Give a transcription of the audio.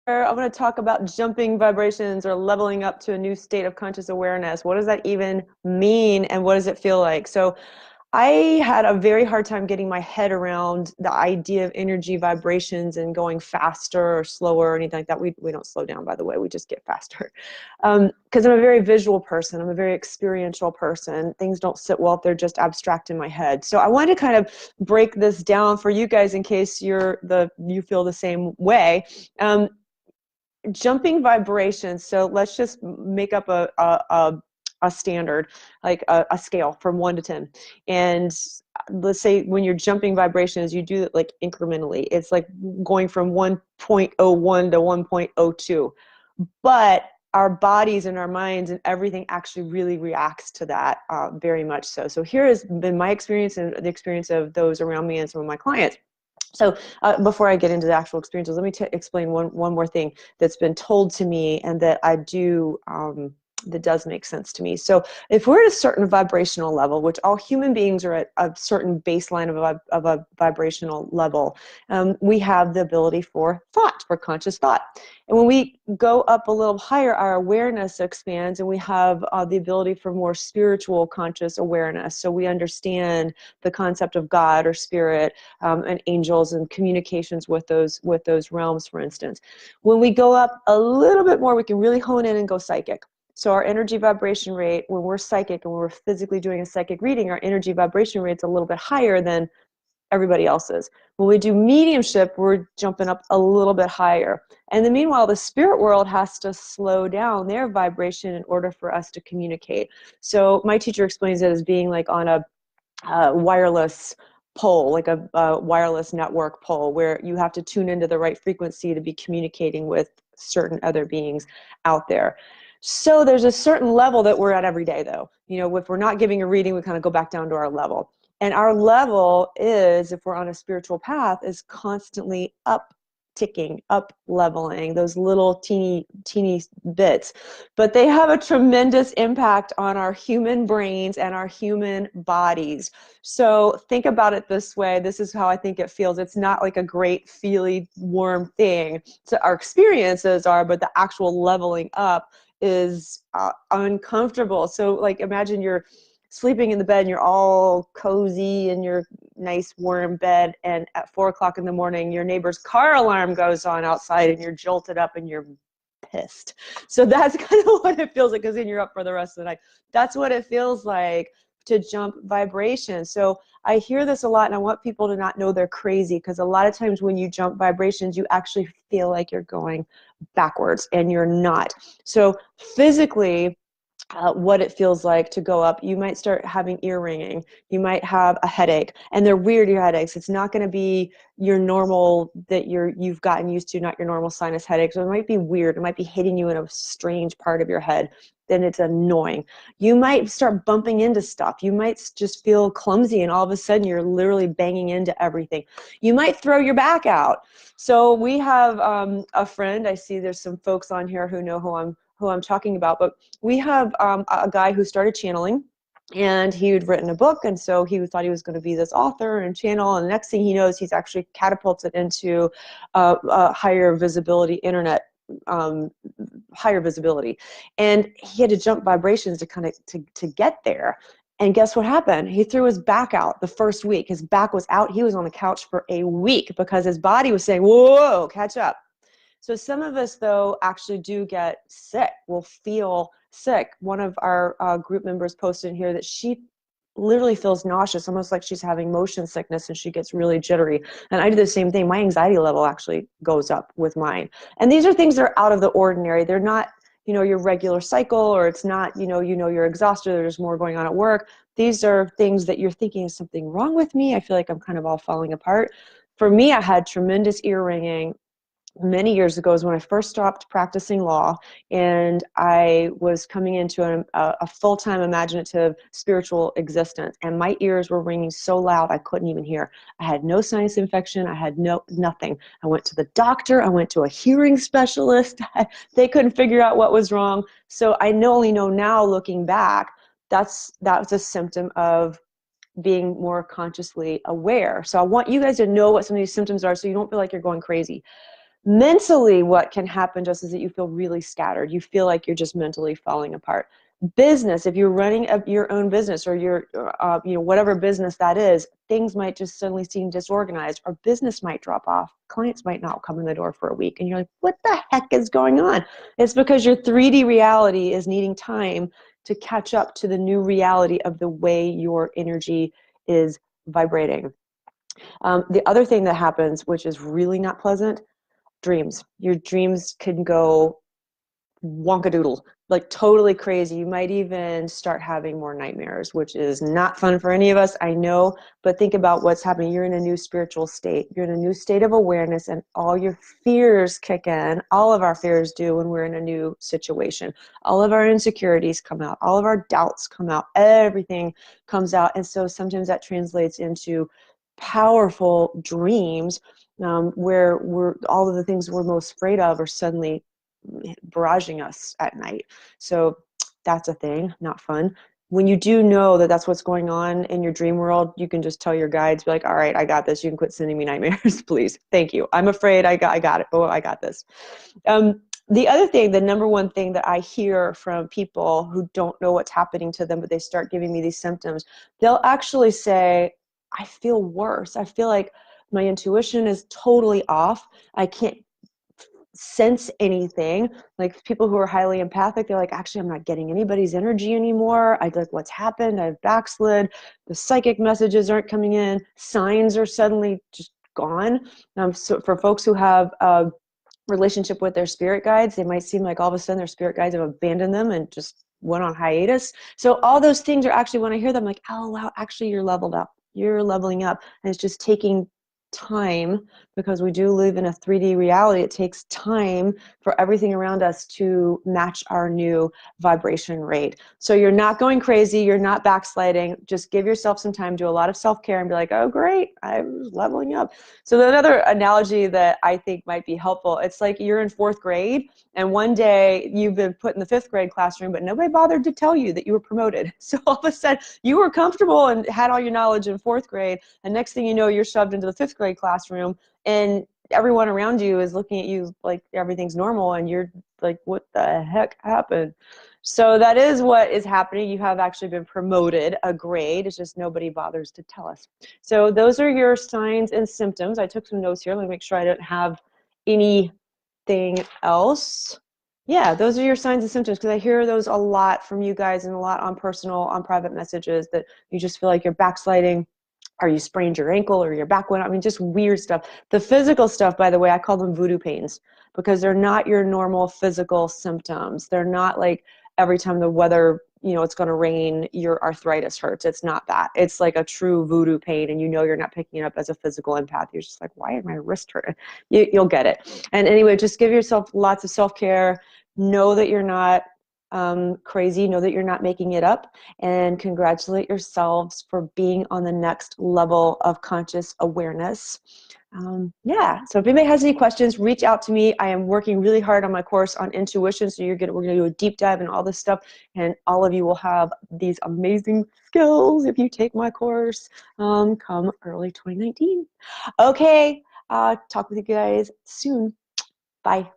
I'm going to talk about jumping vibrations or leveling up to a new state of conscious awareness. What does that even mean and what does it feel like? So, I had a very hard time getting my head around the idea of energy vibrations and going faster or slower or anything like that. We don't slow down, by the way, we just get faster. Because I'm a very visual person, I'm a very experiential person. Things don't sit well if they're just abstract in my head. So I wanted to kind of break this down for you guys in case you feel the same way. Um, Jumping vibrations. So let's just make up a standard, like a scale from 1 to 10. And let's say when you're jumping vibrations, you do it like incrementally. It's like going from 1.01 to 1.02. But our bodies and our minds and everything actually really reacts to that very much so. So here has been my experience and the experience of those around me and some of my clients. So before I get into the actual experiences, let me explain one more thing that's been told to me and that I do, that does make sense to me. So if we're at a certain vibrational level, which all human beings are at a certain baseline of a vibrational level, we have the ability for thought, for conscious thought. And when we go up a little higher, our awareness expands and we have the ability for more spiritual conscious awareness. So we understand the concept of God or spirit, and angels and communications with those realms, for instance. When we go up a little bit more, we can really hone in and go psychic. So our energy vibration rate, when we're psychic and when we're physically doing a psychic reading, our energy vibration rate's a little bit higher than everybody else's. When we do mediumship, we're jumping up a little bit higher. And then meanwhile, the spirit world has to slow down their vibration in order for us to communicate. So my teacher explains it as being like on a wireless pole, like a wireless network pole, where you have to tune into the right frequency to be communicating with certain other beings out there. So there's a certain level that we're at every day, though. You know, if we're not giving a reading, we kind of go back down to our level. And our level is, if we're on a spiritual path, is constantly up ticking, up leveling, those little teeny bits. But they have a tremendous impact on our human brains and our human bodies. So think about it this way. This is how I think it feels. It's not like a great, feely, warm thing. So our experiences are, but the actual leveling up is uncomfortable. So like imagine you're sleeping in the bed and you're all cozy in your nice warm bed, and at 4 o'clock in the morning your neighbor's car alarm goes on outside and you're jolted up and you're pissed. So that's kind of what it feels like, because then you're up for the rest of the night. That's what it feels like to jump vibrations. So I hear this a lot, and I want people to not know they're crazy, because a lot of times when you jump vibrations, you actually feel like you're going backwards, and you're not. So physically, what it feels like to go up, you might start having ear ringing, you might have a headache, and they're weird ear headaches. It's not going to be your normal that you've gotten used to, not your normal sinus headaches. So it might be weird, it might be hitting you in a strange part of your head, then it's annoying. You might start bumping into stuff, you might just feel clumsy, and all of a sudden you're literally banging into everything. You might throw your back out. So we have a friend, I see there's some folks on here who know who I'm talking about, but we have a guy who started channeling, and he had written a book, and so he thought he was going to be this author and channel, and the next thing he knows, he's actually catapulted into higher visibility internet, higher visibility, and he had to jump vibrations to kind of to get there. And guess what happened? He threw his back out the first week. His back was out. He was on the couch for a week because his body was saying, whoa, catch up. So some of us, though, actually do get sick. We'll feel sick. One of our group members posted in here that she literally feels nauseous, almost like she's having motion sickness, and she gets really jittery. And I do the same thing. My anxiety level actually goes up with mine. And these are things that are out of the ordinary. They're not, your regular cycle, or it's not, you're exhausted, there's more going on at work. These are things that you're thinking, is something wrong with me? I feel like I'm kind of all falling apart. For me, I had tremendous ear ringing many years ago, is when I first stopped practicing law, and I was coming into a full-time imaginative spiritual existence, and my ears were ringing so loud I couldn't even hear. I had no sinus infection, I had nothing. I went to the doctor, I went to a hearing specialist. They couldn't figure out what was wrong. So I only know now, looking back, that was a symptom of being more consciously aware. So I want you guys to know what some of these symptoms are, so you don't feel like you're going crazy. Mentally, what can happen just is that you feel really scattered. You feel like you're just mentally falling apart. Business, if you're running your own business or your, whatever business that is, things might just suddenly seem disorganized, or business might drop off. Clients might not come in the door for a week, and you're like, what the heck is going on? It's because your 3D reality is needing time to catch up to the new reality of the way your energy is vibrating. The other thing that happens, which is really not pleasant, dreams. Your dreams can go wonkadoodle, like totally crazy. You might even start having more nightmares, which is not fun for any of us, I know, but think about what's happening. You're in a new spiritual state. You're in a new state of awareness, and all your fears kick in. All of our fears do when we're in a new situation. All of our insecurities come out. All of our doubts come out. Everything comes out. And so sometimes that translates into powerful dreams, where all of the things we're most afraid of are suddenly barraging us at night. So that's a thing, not fun. When you do know that that's what's going on in your dream world, you can just tell your guides, be like, all right, I got this. You can quit sending me nightmares, please. Thank you. I'm afraid I got it. Oh, I got this. The other thing, the number one thing that I hear from people who don't know what's happening to them, but they start giving me these symptoms, they'll actually say, I feel worse. I feel like my intuition is totally off. I can't sense anything. Like people who are highly empathic, they're like, actually, I'm not getting anybody's energy anymore. I like, what's happened? I've backslid. The psychic messages aren't coming in. Signs are suddenly just gone. So for folks who have a relationship with their spirit guides, they might seem like all of a sudden their spirit guides have abandoned them and just went on hiatus. So all those things are actually, when I hear them, like, oh wow, actually you're leveled up. You're leveling up, and it's just taking time, because we do live in a 3D reality. It takes time for everything around us to match our new vibration rate. So you're not going crazy, you're not backsliding. Just give yourself some time, do a lot of self-care, and be like, oh great, I'm leveling up. So another analogy that I think might be helpful, it's like you're in 4th grade, and one day you've been put in the 5th grade classroom, but nobody bothered to tell you that you were promoted. So all of a sudden you were comfortable and had all your knowledge in 4th grade, and next thing you know, you're shoved into the 5th grade classroom, and everyone around you is looking at you like everything's normal, and you're like, what the heck happened? So that is what is happening. You have actually been promoted a grade. It's just nobody bothers to tell us. So those are your signs and symptoms. I took some notes here. Let me make sure I don't have anything else. Yeah, those are your signs and symptoms, because I hear those a lot from you guys, and a lot on personal, on private messages, that you just feel like you're backsliding, or you sprained your ankle, or your back went out. I mean, just weird stuff. The physical stuff, by the way, I call them voodoo pains, because they're not your normal physical symptoms. They're not like every time the weather, it's going to rain, your arthritis hurts. It's not that. It's like a true voodoo pain, and you're not picking it up as a physical empath. You're just like, why is my wrist hurting? You'll get it. And anyway, just give yourself lots of self-care. Know that you're not crazy. Know that you're not making it up, and congratulate yourselves for being on the next level of conscious awareness. Yeah, so if anybody has any questions, reach out to me. I am working really hard on my course on intuition, so we're going to do a deep dive in all this stuff, and all of you will have these amazing skills if you take my course come early 2019. Okay, talk with you guys soon. Bye.